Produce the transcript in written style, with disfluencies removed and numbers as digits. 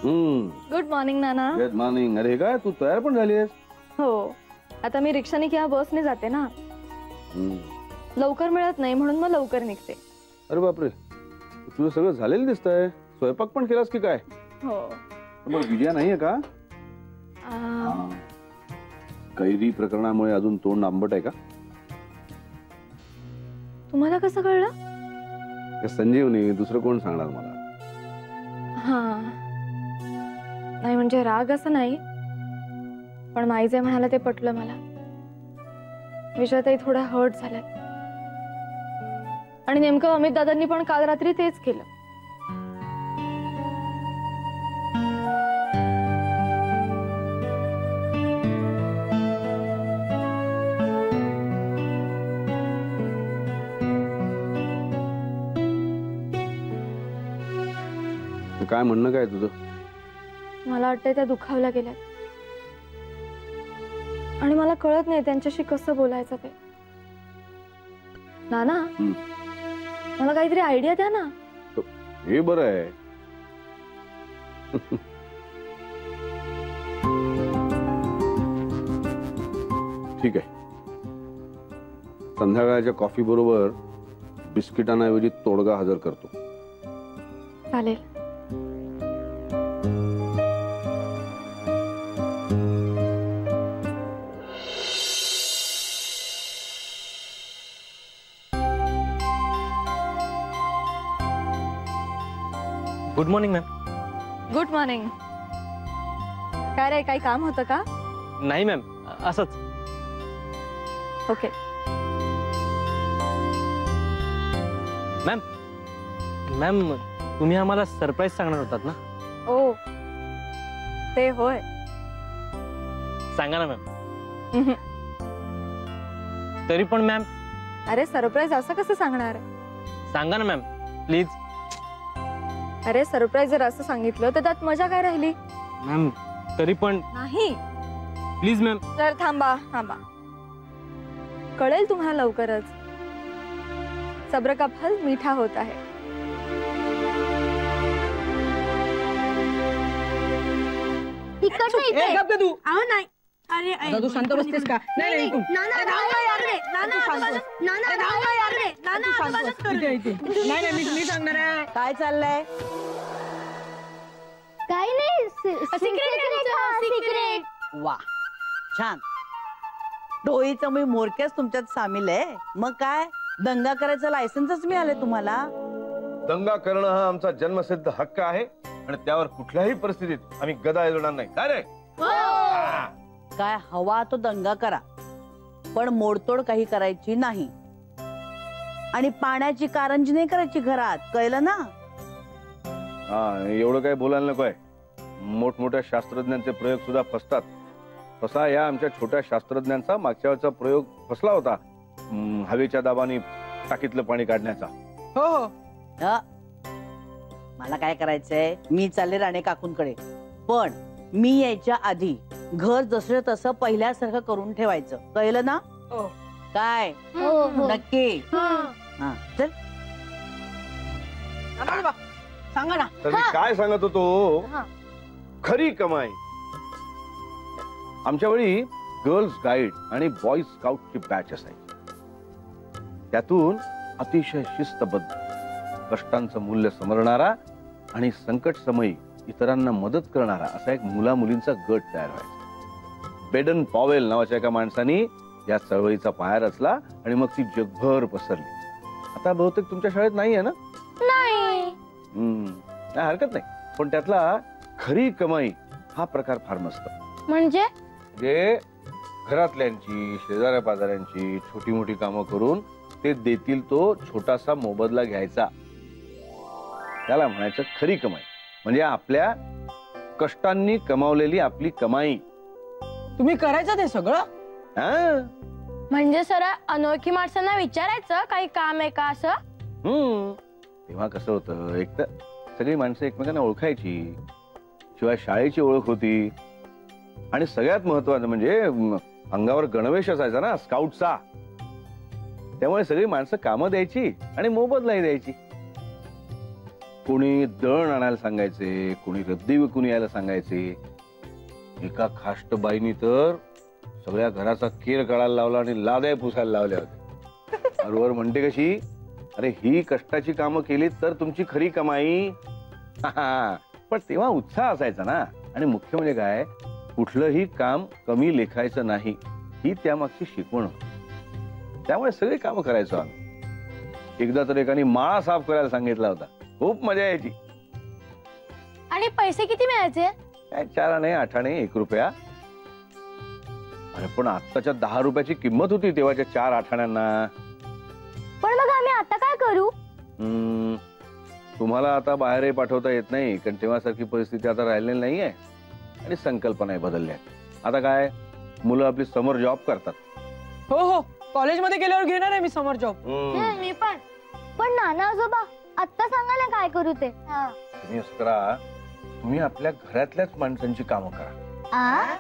Good morning नाना. Good morning. अरे काय तू तयार पण झाली आहेस? हो, आता मी रिक्षाने किंवा बसने जाते ना. लवकर मिळत नाही म्हणून मग लवकर निघते. अरे बापरे, तुझं सगळं झालेलं दिसतंय. स्वयंपाक पण केलास की काय? हो. मग विजया नाहीये का? कैरी प्रकरणामुळे अजून तोंड आंबट आहे का? तुम्हाला कसं कळलं? संजीवनी, दुसरं कोण सांगणार मला? हा, नाही म्हणजे राग असं नाही, पण माई जे म्हणाला ते पटलं मला. विजयाताई थोड्या हर्ट झाल्यात आणि नेमकं अमित दादांनी पण काल रात्री तेच केलं. काय म्हणणं काय तुझं? मला वाटतंय त्या दुखावल्या गेल्यात आणि मला कळत नाही त्यांच्याशी कसं बोलायचं ते. नाना, मला काहीतरी आयडिया द्या ना. हे बरं आहे. ठीक आहे, संध्याकाळच्या कॉफी बरोबर बिस्किटांऐवजी तोडगा हजर करतो. चालेल. Good morning ma'am. Good morning. काय रे, काही काम होतं का? नाही मॅम, असंच. ओके. मॅम, मॅम तुम्ही आम्हाला सरप्राईज सांगणार होतात ना? ओ, ते होय. सांगा ना मॅम. तरी पण मॅम. अरे सरप्राईज असं कसं सांगणार? सांगा ना मॅम प्लीज. अरे सरप्राईज जर असं सांगितलं तर त्यात मजा काय राहिली? मॅम तरी पण. नाही प्लीज मॅम. तर थांबा थांबा, कळेल तुम्हाला लवकरच. सब्र का फल मीठा होता है. अहो नाही. अरे तू शांत बसतेस का? नाही मी सांगणार आहे. काय चाललंय? काही नाही, सिक्रेट. वा, छान. डोईचं मी मोरक्याच तुमच्यात सामील आहे. मग काय दंगा करायचं लायसन्सच मिळालंय तुम्हाला? दंगा करणं हा आमचा जन्मसिद्ध हक्क आहे आणि त्यावर कुठल्याही परिस्थितीत आम्ही गदा येणार नाही. काय रे? काय हवा तो दंगा करा, पण मोडतोड काही करायची नाही. आणि पाण्याची कारंजी नाही करायची घरात, कळलं ना? हा, एवढं काय बोलायला नकोय. मोठमोठ्या शास्त्रज्ञांचे प्रयोग सुद्धा फसतात. तसा या आमच्या छोट्या शास्त्रज्ञांचा मागच्या वेळचा प्रयोग फसला होता. हवेच्या दाबाने टाकीतलं पाणी काढण्याचा. हो हो. मला काय करायचंय, मी चालले राणे काकूंकडे. पण मी यायच्या आधी घर जसं तसं पहिल्यासारखं करून ठेवायचं, कळलं ना? काय नक्की? हा चल. सांगा ना. तर मी काय सांगत होतो, खरी कमाई. आमच्या वेळी गर्ल्स गाईड आणि बॉय स्काउटची बॅच असायची. त्यातून अतिशय शिस्तबद्ध, कष्टांचं मूल्य समजणारा आणि संकट समयी इतरांना मदत करणारा असा एक मुला मुलींचा गट तयार व्हायचा. बेडन पॉवेल नावाच्या एका माणसाने या चळवळीचा पाया रचला आणि मग ती जगभर पसरली. आता बहुतेक तुमच्या शाळेत नाही आहे ना? नाही. हरकत नाही, पण त्यातला खरी कमाई हा प्रकार फार मस्त. म्हणजे घरातल्यांची, शेजाऱ्या पाजाऱ्यांची छोटी मोठी कामं करून ते देतील तो छोटासा मोबदला घ्यायचा, त्याला म्हणायचं खरी कमाई. म्हणजे आपल्या कष्टांनी कमावलेली आपली कमाई. तुम्ही करायचं ते सगळं? म्हणजे सर अनोळखी माणसांना विचारायचं काही काम आहे का असं? तेव्हा कसं होतं, एक तर सगळी माणसं एकमेकांना ओळखायची, शिवाय शाळेची ओळख होती आणि सगळ्यात महत्वाचं म्हणजे अंगावर गणवेश असायचा ना स्काउटचा. त्यामुळे सगळी माणसं कामं द्यायची आणि मोबदलाही द्यायची. कोणी दळण आणायला सांगायचे, कोणी रद्दी विकून यायला सांगायचे. एका खाष्ट बाईनी तर सगळ्या घराचा केर काढायला लावला आणि लाद्या पुसायला लावल्या होत्या. बरोबर म्हणते कशी, अरे ही कष्टाची कामं केली तर तुमची खरी कमाई. पण तेव्हा उत्साह असायचा ना. आणि मुख्य म्हणजे काय, कुठलंही काम कमी लेखायचं नाही ही त्यामागची शिकवण होती. त्यामुळे सगळी कामं करायचो आम्ही. एकदा तर एकाने माळा साफ करायला सांगितला होता. खूप मजा यायची. आणि पैसे किती मिळायचे? काय 4 आणे 8 आणे 1 रुपया. अरे पण आत्ताच्या 10 रुपयाची किंमत होती तेव्हाच्या 4-8 आण्यांना. पण मग आम्ही आता काय करू? तुम्हाला आता बाहेरही पाठवता येत नाही, कारण तेव्हासारखी परिस्थिती आता राहिलेली नाहीये आणि संकल्पनाही बदलल्या. आता काय, मुलं आपली समर जॉब करतात. हो हो, कॉलेजमध्ये गेल्यावर घेणार आहे मी समर जॉब. मी पण नाना आजोबा आता सांगा ना काय करू ते. तुम्ही असं करा, तुम्ही आपल्या घरातल्याच माणसांची कामं करा.